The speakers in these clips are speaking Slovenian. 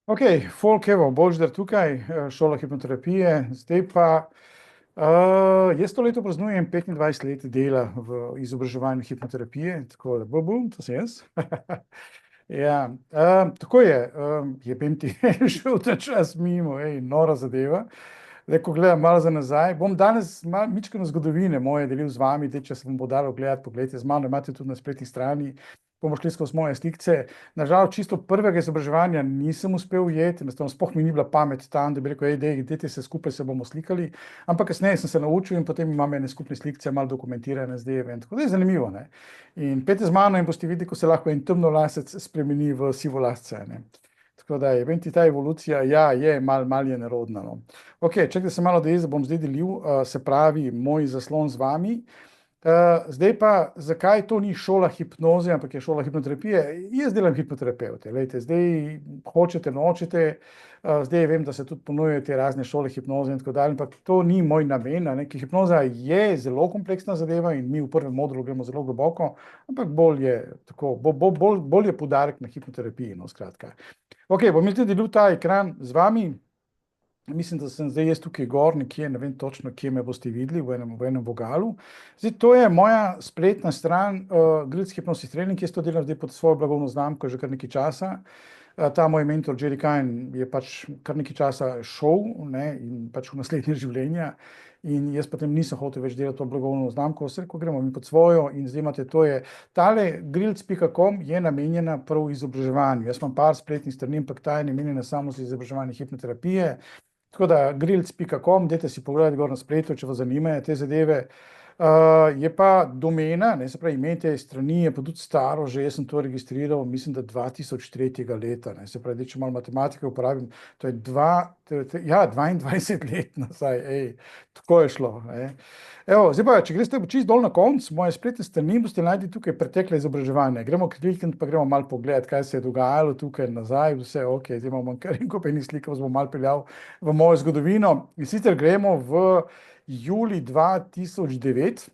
Ok, folk, evo, Božidar tukaj, šola hipnoterapije. Zdaj pa, jaz to leto praznujem 25 let dela v izobraževanju hipnoterapije, tako da bum, to sem jaz. Ja, tako je bem ti šel ta čas mimo, nora zadeva. Zdaj, ko gledam malo za nazaj, bom danes mičkeno zgodovine moje delil z vami, če se vam bo dalo gledati, pogledajte, z mano imate tudi na spletni strani, bomo šli skozi moje slikce. Nažal, čisto prvega izobraževanja nisem uspel ujeti, enostavno sploh mi ni bila pamet tam, da bi rekel, dajte se skupaj, se bomo slikali, ampak kasneje sem se naučil in potem imam ene skupne slikce, malo dokumentirane zdaj, tako da je zanimivo, ne. In pejte z mano in boste videli, ko se lahko en temnolasec spremeni v sivolasca, ne. Tako da je ti ta evolucija, ja, je mal je nerodna, no. Ok, čakajte se malo, da bom zdaj delil, se pravi, moj zaslon z vami. Zdaj pa, zakaj to ni šola hipnoze, ampak je šola hipnoterapije? Jaz delam hipnoterapevte, glejte, zdaj hočete, nočete, zdaj vem, da se tudi ponujajo te razne šole hipnoze in tako dalje, ampak to ni moj namen, ne, ker hipnoza je zelo kompleksna zadeva in mi v prvem modulu gremo zelo globoko, ampak bolj je poudarek na hipnoterapiji, no, skratka. Ok, bom zdaj delil ta ekran z vami. Mislim, da sem zdaj jaz tukaj gor nekje, ne vem točno, kje me boste videli, v enem vogalu. Zdaj, to je moja spletna stran, Grilc Hypnosis Training, jaz to delam zdaj pod svojo blagovno znamko že kar nekaj časa. Ta moj mentor Jerry Kine je pač kar nekaj časa šel, ne, in pač v naslednje življenja. In jaz potem nisem hotel več delati to blagovno znamko, vse, ko gremo mi pod svojo in zdaj imate, tale grilc.com je namenjena prav izobraževanju. Jaz imam par spletnih strani, ampak ta je namenjena samo za izobraževanje hipnoterapije. Tako da grilc.com, dajte si pogledati gor na spletu, če vas zanimajo te zadeve. Je pa domena, ne, se pravi, ime te strani je pa tudi staro, že jaz sem to registriral, mislim, da 2003. leta, ne, se pravi, če malo matematike uporabim, to je 22 let nazaj, tako je šlo, ne. Evo, zdaj pa, če greste čisto dol na konc, moje spletne strani boste našli tukaj pretekle izobraževanje. Gremo klikniti, pa gremo malo pogledati, kaj se je dogajalo tukaj nazaj, vse ok, zdaj imamo kar en kup enih slik, vas bom malo peljal v mojo zgodovino. In sicer gremo v julij 2009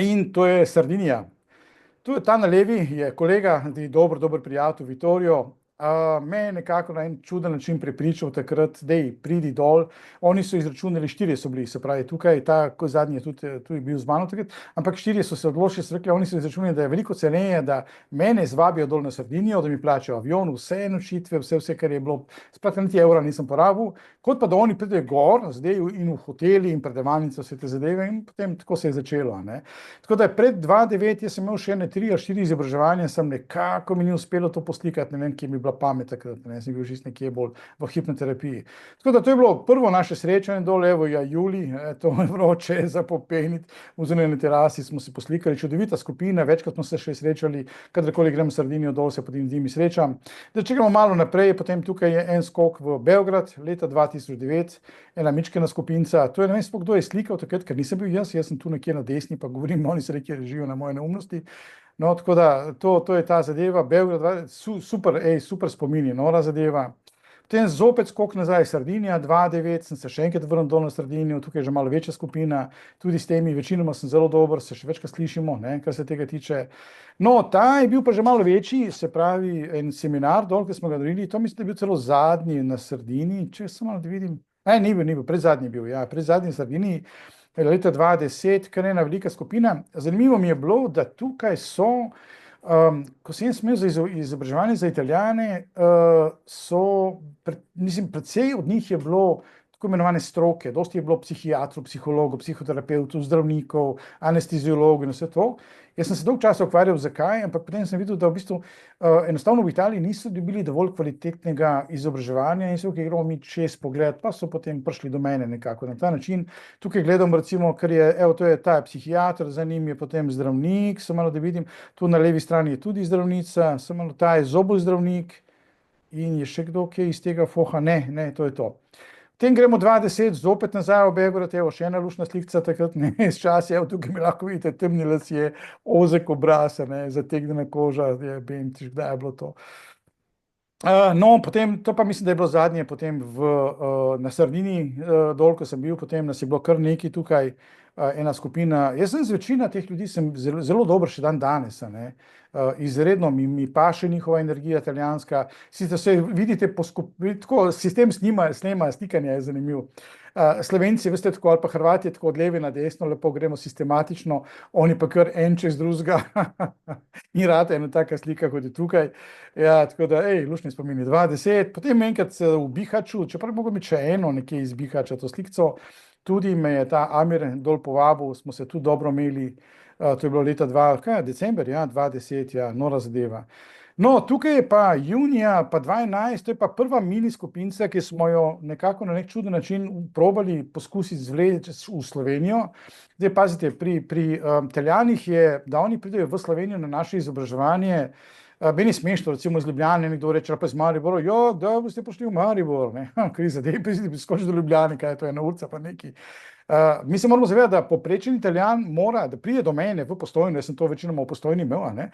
in to je Sardinija. Tu je ta na levi, je kolega, dober prijatelj Vittorio, me je nekako na en čuden način prepričal takrat, dej, pridi dol. Oni so izračunali, 4 so bili, se pravi, tukaj, ta zadnji je tudi bil z mano takrat, ampak 4 so se odločili, so rekli, oni so izračunali, da je veliko ceneje, da mene zvabijo dol na Sardinijo, da mi plačajo avion, vse nočitve, vse, kar je bilo, skratka, niti evra nisem porabil, kot pa da oni pridejo gor, zdaj in v hoteli in predavalnico, vse te zadeve in potem tako se je začelo, ne. Tako da pred 2009 jaz sem imel še 3 ali 4 izobraževanja, sem nekako mi ni uspelo to poslikati, ne vem, kje mi je bila pamet takrat, ne, sem bil že nekje bolj v hipnoterapiji. Tako da to je bilo prvo naše srečanje dol, evo, julij, to je vroče za popeniti, v zunanji terasi smo se poslikali, čudovita skupina, večkrat smo se še srečali, kadarkoli grem v Sardinijo dol, se potem z njimi srečam. Da, če gremo malo naprej, potem tukaj je en skok v Beograd, leta 2009, ena mičkena skupinca, to je, ne vem sploh, kdo je slikal takrat, ker nisem bil jaz sem tu nekje na desni, pa govorim, oni se nekje režijo na moje neumnosti. No, tako da, to je ta zadeva, Beograd, super spomini, nora zadeva. Potem zopet skok nazaj, Sardinija, 2009, sem se še enkrat vrnil dol na Sardinijo, tukaj je že malo večja skupina, tudi s temi, večinoma sem zelo dober, se še večkrat slišimo, ne, kar se tega tiče. No, ta je bil pa že malo večji, se pravi, en seminar dol, ki smo ga naredili, to mislim, da je bil celo zadnji na Sardiniji, če samo malo da vidim, ni bil, predzadnji bil, ja, predzadnji na Sardiniji, leta 2010, kar ena velika skupina. Zanimivo mi je bilo, da tukaj so, ko sem jaz imel za izobraževanje za Italijane, mislim, precej od njih je bilo tako imenovane stroke, dosti je bilo psihiatrov, psihologov, psihoterapevtov, zdravnikov, anesteziologov in vse to. Jaz sem se dolgo časa ukvarjal, zakaj, ampak potem sem videl, da v bistvu enostavno v Italiji niso dobili dovolj kvalitetnega izobraževanja in so tukaj gremo mi čez pogled, pa so potem prišli do mene nekako na ta način. Tukaj gledam recimo, ker je, evo, to je ta psihiater, za njim je potem zdravnik, samo malo da vidim, tu na levi strani je tudi zdravnica, samo malo, ta je zobozdravnik in je še kdo, ki je iz tega foha, ne, to je to. Potem gremo 2010, zopet nazaj v Beograd, evo, še ena luštna slikca takrat, ne, iz časa, evo, tukaj mi lahko vidite, temni lasje, ozek obraz, ne, zategnjena koža, kdaj je bilo to. No, potem, to pa mislim, da je bilo zadnje, potem na Sardini dol, ko sem bil, potem nas je bilo kar nekaj tukaj, ena skupina. Jaz sem z večina teh ljudi sem zelo, zelo dober še dan danes, a ne. Izredno mi paše njihova energija italijanska. Sicer se vidite, tako sistem snema, slikanja je zanimiv. Slovenci, veste, tako, ali pa Hrvati, tako od leve na desno, lepo gremo sistematično, oni pa kar en čez drugega. Ni rata ena taka slika, kot je tukaj. Ja, tako da, luštni spomini, 20, potem enkrat v Bihaču, čeprav mogo biti še eno nekje iz Bihača to slikco, tudi me je ta Amir dol povabil, smo se tudi dobro imeli, to je bilo leta december, ja, 2010, ja, nora zadeva. No, tukaj je pa junija, pa 2011, to je pa prva mini skupinca, ki smo jo nekako na nek čuden način probali poskusiti zvleči v Slovenijo. Zdaj, pazite, pri Italijanih je, da oni pridejo v Slovenijo na naše izobraževanje, meni smešno, recimo iz Ljubljane, nekdo reče, pa iz Maribora, da boste prišli v Maribor, ne, kriza, da je skoči do Ljubljane, kaj je to, ena urca pa neki. Mi se moramo zavedati, da povprečen Italijan mora, da pride do mene v Postojno, jaz sem to večinoma v Postojni imel, ne,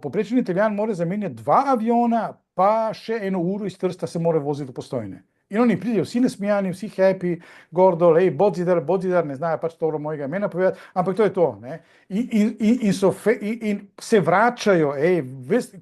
povprečen Italijan mora zamenjati 2 aviona, pa še 1 uro iz Trsta se mora voziti do Postojne. In oni pridejo vsi nasmejani, vsi happy, gor dol, Bodzidar, ne znajo pač dobro mojega imena povedati, ampak to je to, ne. In se vračajo,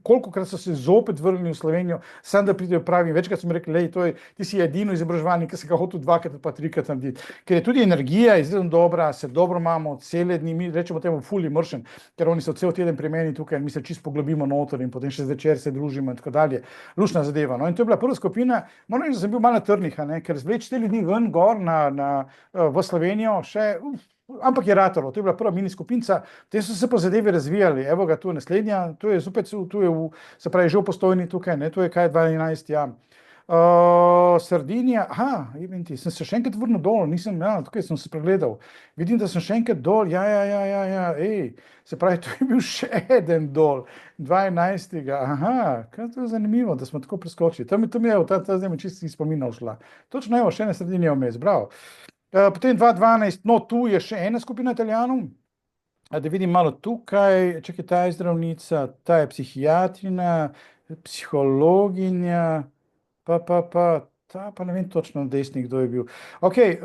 kolikokrat so se zopet vrnili v Slovenijo, samo da pridejo pravi, večkrat so mi rekli, ti si edino izobraževanje, ki se ga hotel 2-krat pa 3-krat narediti, ker je tudi energija izredno dobra, se dobro imamo, cele dni, mi rečemo temu full immersion, ker oni so cel teden pri meni tukaj in mi se čisto poglobimo noter in potem še zvečer se družimo in tako dalje, luštna zadeva, no, in to je bila prva skupina, moram reči, da sem bil malo na trnih, ker zvleči te ljudi ven, gor v Slovenijo, ampak je ratalo, to je bila prva mini skupinca, te so se po zadevi razvijali, evo ga, tu je naslednja, tu je zopet, se pravi, že v Postojni tukaj, ne, to je kaj 2011, ja. Sardinija, sem se še enkrat vrnil dol, tukaj sem se pregledal, vidim, da sem še enkrat dol, se pravi, to je bil še eden dol, 2011, kaj to je zanimivo, da smo tako preskočili, to mi je, ta zdaj mi čisto iz spomina ušla, točno evo, še ena Sardinija vmes, bravo. Potem 2012, no, tu je še ena skupina Italijanov, da vidim malo tukaj, čakaj, ta je zdravnica, ta je psihiatrina, psihologinja, ta pa ne vem točno na desni, kdo je bil. Ok,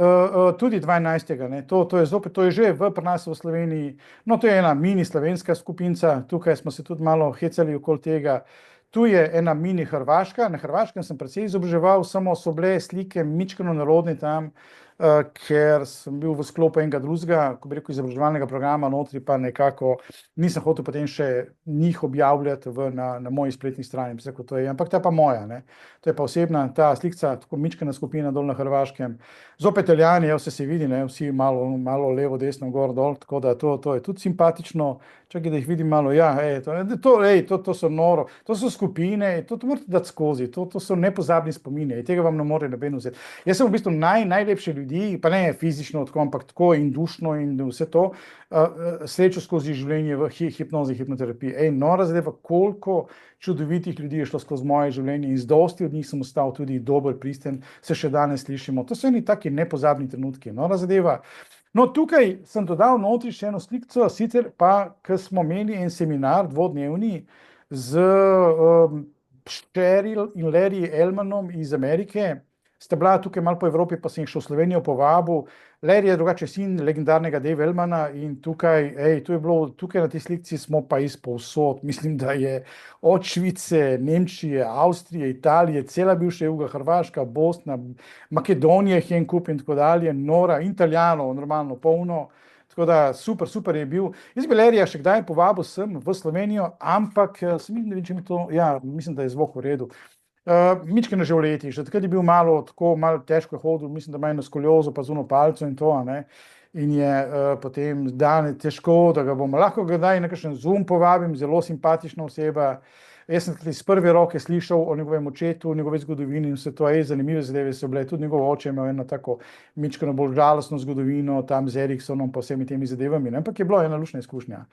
tudi 12. ne, to je zopet, to je že pri nas v Sloveniji, no, to je ena mini slovenska skupinca, tukaj smo se tudi malo hecali okoli tega, tu je ena mini Hrvaška, na Hrvaškem sem precej izobraževal, samo so bile slike mičkeno narodne tam, ker sem bil v sklopu enega drugega, ko bi rekel, izobraževalnega programa, notri pa nekako nisem hotel potem še njih objavljati na moji spletni strani, ampak ta pa moja, ne. To je pa osebna, ta slikca, tako mičkena skupina dol na Hrvaškem, zopet Italijani, vse se vidi, ne, vsi malo levo, desno, gor, dol, tako da to je tudi simpatično, čakaj, da jih vidim malo, to so noro, to so skupine, to morate dati skozi, to so nepozabni spomini, tega vam ne more noben vzeti. Jaz sem v bistvu najlepše ljudi, pa ne fizično, ampak tako in dušno in vse to, srečo skozi življenje v hipnozi, hipnoterapiji. Nora zadeva, koliko čudovitih ljudi je šlo skozi moje življenje in z dosti od njih sem ostal tudi dober, pristen, se še danes slišimo. To so eni taki nepozabni trenutki, nora zadeva. No, tukaj sem dodal notri še eno slikco, sicer pa, ko smo imeli en seminar dvodnevni z Sheryl in Larry Elmanom iz Amerike, sta bila tukaj malo po Evropi, pa sem jih še v Slovenijo povabil. Larry je drugače sin legendarnega Dave Elmana in tukaj na tej slikci smo pa iz povsod, mislim, da je od Švice, Nemčije, Avstrije, Italije, cela bivša Juga, Hrvaška, Bosna, Makedonija, en kup in tako dalje, nora, Italijanov, normalno polno, tako da super je bil. Jaz bi Larryja še kdaj povabil sem v Slovenijo, ampak ne vem, če mi to, mislim, da je zvok v redu. Mičkeno že v letih, že takrat je bil malo težko hodil, mislim, da ima eno skoliozo pa z uno palco in to, ne, in je potem dan težko, da ga bomo lahko kdaj na kakšen Zoom povabim, zelo simpatična oseba. Jaz sem iz prve roke slišal o njegovem očetu, o njegovi zgodovini in vse to, zanimive zadeve so bile, tudi njegov oče imel eno tako mičkeno bolj žalostno zgodovino, tam z Eriksonom pa vsemi temi zadevami, ne, ampak je bila ena luštna izkušnja.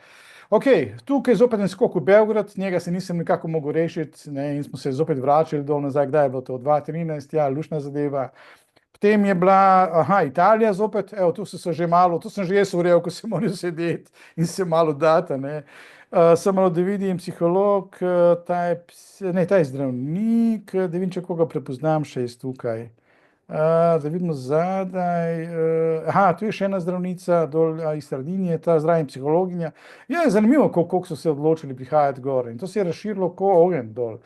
Ok, tukaj zopet en skok v Beograd, njega se nisem nekako mogel rešiti, ne, in smo se zopet vračali dol nazaj, kdaj je bilo to, 2013, luštna zadeva. Potem je bila, Italija zopet, tu sem že jaz urejal, ko se morajo sedeti in se malo dati, ne. Sem malo, da vidim psiholog, ta je zdravnik, da vidim, če koga prepoznam še iz tukaj. Da vidimo zadaj, tu je še ena zdravnica dol iz Sardinije, ta zraven psihologinja. Ja, je zanimivo, koliko so se odločili prihajati gor in to se je razširilo ko ogenj dol.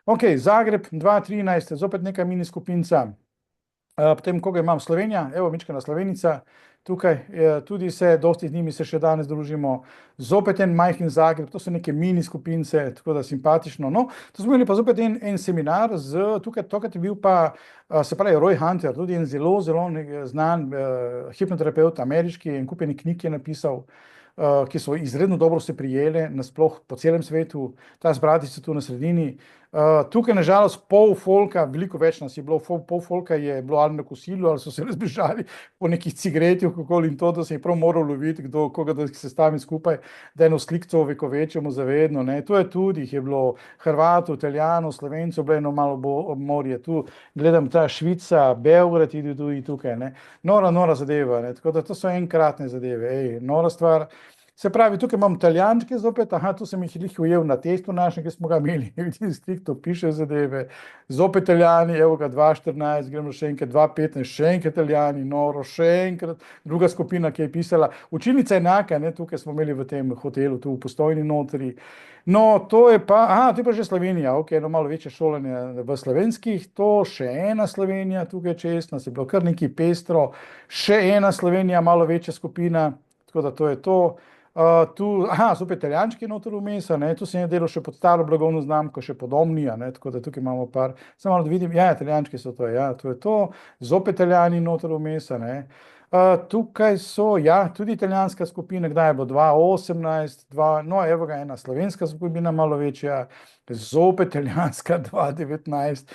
Ok, Zagreb 2013, zopet neka mini skupinca. Potem, koga imam, Slovenija, evo, mičkena Slovenica, tukaj tudi se, dosti z njimi se še danes družimo, zopet en majhen Zagreb, to so neke mini skupince, tako da simpatično. No, to smo imeli pa zopet en seminar tukaj, tokrat je bil pa, se pravi, Roy Hunter, tudi en zelo znan hipnoterapeut, ameriški, en kup enih knjig je napisal, ki so izredno dobro se prijele, nasploh po celem svetu, ta zbrati se tu na sredini. Tukaj nažalost pol folka, veliko več nas je bilo, pol folka je bilo ali na kosilu, ali so se razbežali po nekih cigaretih, kakoli in to, da se je prav moral loviti, koga da se stavim skupaj, da eno slikco vekovečemo zavedno, ne. To je tudi, je bilo Hrvatov, Italijanov, Slovencev, bilo eno malo morje, tu gledam ta Švica, Beograd je tudi tukaj, ne. Nora zadeva, ne, tako da to so enkratne zadeve, nora stvar. Se pravi, tukaj imam Italijančke zopet, tu sem jih lih ujel na testu našem, ki smo ga imeli, vidim, striktno piše zadeve, zopet Italijani, evo ga 2014, gremo še enkrat 2015, še enkrat Italijani, noro, še enkrat, druga skupina, ki je pisala, učilnica enaka, ne, tukaj smo imeli v tem hotelu, tu v Postojni notri. No, to je pa že Slovenija, ok, eno malo večje šolanje v slovenskih, to še ena Slovenija, tukaj čez nas je bilo kar nekaj pestro, še ena Slovenija, malo večja skupina, tako da to je to. Tu, zopet Italijančki noter vmes, tu sem je delal še pod staro blagovno znamko, še pod Omnija, tako da tukaj imamo par, samo malo da vidim, Italijančki so to, to je to, zopet Italijani noter vmes, tukaj so, tudi italijanska skupina, kdaj je bilo, 2018, no, evo ga ena slovenska skupina, malo večja, zopet italijanska 2019,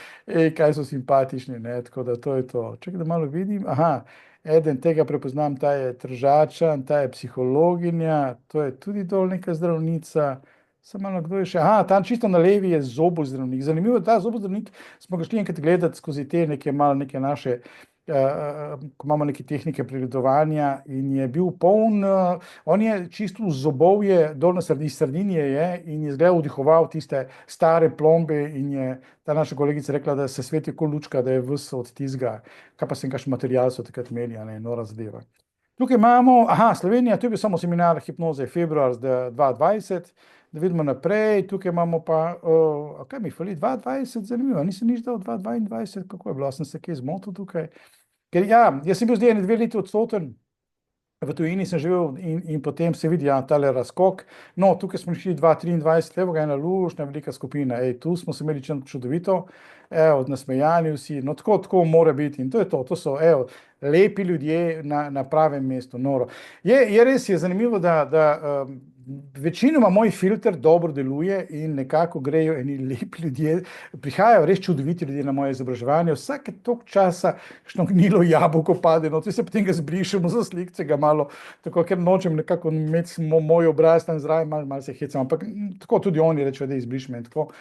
kaj so simpatični, tako da to je to, čekaj, da malo vidim, eden tega prepoznam, ta je Tržačan, ta je psihologinja, to je tudi dol neka zdravnica, samo malo kdo je še, tam čisto na levi je zobozdravnik, zanimivo, ta zobozdravnik smo ga šli enkrat gledati skozi te neke naše, ko imamo neke tehnike pregledovanja in je bil poln, on je čisto v zobovje, dol iz Sardinije je in je zdaj vdihoval tiste stare plombe in je ta naša kolegica rekla, da se sveti kot lučka, da je ves od tizga, kaj pa sem kakšen material so takrat imeli, nora zadeva. Tukaj imamo, Slovenija, tu je bil samo seminar hipnoze februar 2020, da vidimo naprej, tukaj imamo pa, kaj mi fali, 2020, zanimivo, nisem nič dal 2022, kako je bilo, sem se kaj zmotil tukaj, ker jaz sem bil zdaj 2 leti odsoten, v tujini sem živel in potem se vidi, tale razkok, no, tukaj smo šli 2023, evo ga ena lušna velika skupina, tu smo se imeli čudovito, nasmejani vsi, no, tako mora biti in to je to so, lepi ljudje na pravem mestu, noro. Je res, je zanimivo, da večinoma moj filter dobro deluje in nekako grejo eni lepi ljudje, prihajajo res čudoviti ljudje na moje izobraževanje, vsake toliko časa kakšno gnilo jabolko pade, no, potem ga zbrišemo za slikce, ga malo, tako, ker nočem nekako imeti moj obraz tam zraven, malo se hecam, ampak tako tudi oni rečejo, da izbrišme in tako.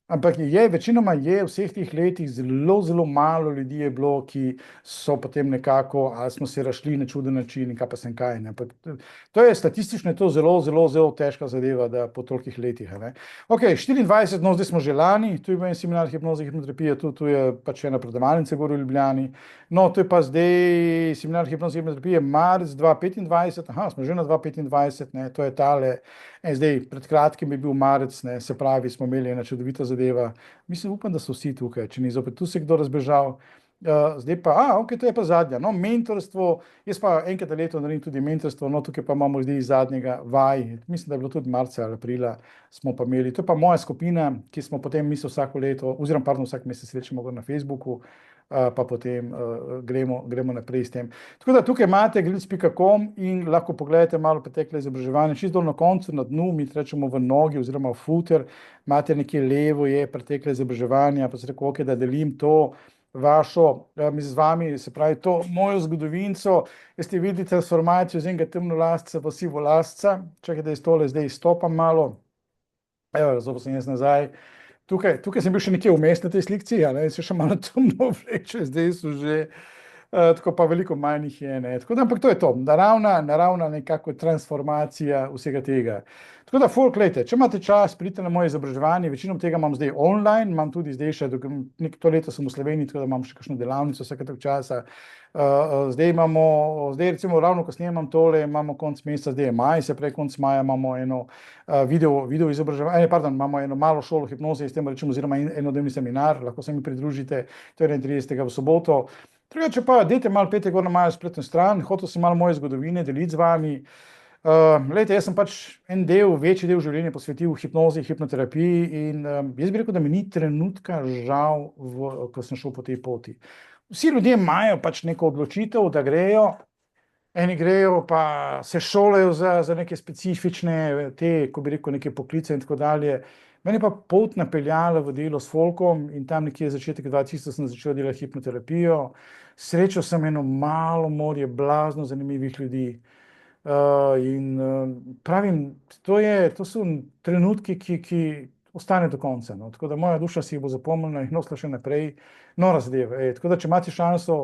Ampak večinoma je v vseh teh letih zelo malo ljudi je bilo, ki so potem nekako, ali smo se razšli na čuden način in kaj pa sem kaj, ne. To je statistično to zelo težka zadeva, da po tolikih letih, Ok, 24, no, zdaj smo že lani, tu je bil en seminar hipnoze, hipnoterapije, tu je pač ena predavalnica gor v Ljubljani, no, to je pa zdaj seminar hipnoze, hipnoterapije, marec 2025, smo že na 2025, to je tale, zdaj pred kratkim je bil marec, se pravi, smo imeli ena čudovita zadeva, mislim, upam, da so vsi tukaj, če ni zopet tu se kdo razbežal, zdaj pa, ok, to je pa zadnja, no, mentorstvo, jaz pa enkrat na leto naredim tudi mentorstvo, no, tukaj pa imamo zdaj zadnjega vaj, mislim, da je bilo tudi marca ali aprila, smo pa imeli, to je pa moja skupina, ki smo potem, mislim, vsako leto, oziroma, pardon, vsak mesec srečamo na Facebooku, pa potem gremo naprej s tem. Tako da tukaj imate glic.com in lahko pogledate malo pretekle izobraževanje, čisto na koncu, na dnu, mi rečemo v nogi oziroma v footer, imate nekje levo je pretekle izobraževanja, pa se rekel, ok, da delim to vašo, z vami, se pravi to mojo zgodovinco, jaz ste videli transformacijo z enega temnolasca v sivolasca, čakaj, da tole zdaj izstopam malo, zopet sem jaz nazaj. Tukaj sem bil še nekje vmes na tej slikci, se še malo temno vleče, zdaj so že, Tako pa veliko manj jih je, ne. Tako da, ampak to je to, naravna nekako transformacija vsega tega. Tako da, folk, glejte, če imate čas, pridite na moje izobraževanje, večino tega imam zdaj online, imam tudi zdaj še, to leto sem v Sloveniji, tako da imam še kakšno delavnico vsake toliko časa. Zdaj recimo ravno, ko snemam tole, imamo konec meseca, zdaj je maj, se pravi konec maja imamo eno video izobraževanje, imamo eno malo šolo hipnoze, s tem rečemo, oziroma enodnevni seminar, lahko se mi pridružite, to je 31. v soboto. Drugače pa, dajte malo, pejte gor na mojo spletno stran, hotel sem malo moje zgodovine deliti z vami. Glejte, jaz sem pač večji del življenja posvetil hipnozi, hipnoterapiji in jaz bi rekel, da mi ni trenutka žal, ko sem šel po tej poti. Vsi ljudje imajo pač neko odločitev, da grejo, eni grejo pa se šolajo za neke specifične, ko bi rekel, neke poklice in tako dalje. Mene pa pot napeljala v delo s folkom in tam nekje začetek 2000 sem začel delati hipnoterapijo. Srečal sem eno malo morje blazno zanimivih ljudi. Pravim, to so trenutki, ki ostane do konca, no. Tako da moja duša si jih bo zapomnila in nosila še naprej. Nora zadeva, tako da, če imate šanso,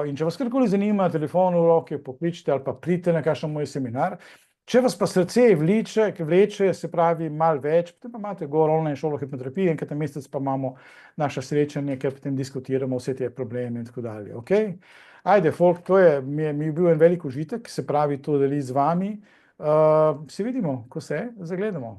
in če vas karkoli zanima, telefon v roki, pokličite ali pa pridite na kakšen moj seminar. Če vas pa srce vleče, se pravi malo več, potem pa imate gor online šolo hipnoterapije, enkrat na mesec pa imamo naša srečanja, kjer potem diskutiramo vse te probleme in tako dalje, okej? Ajde, folk, mi je bil en velik užitek, se pravi to deliti z vami. Se vidimo, ko se zagledamo.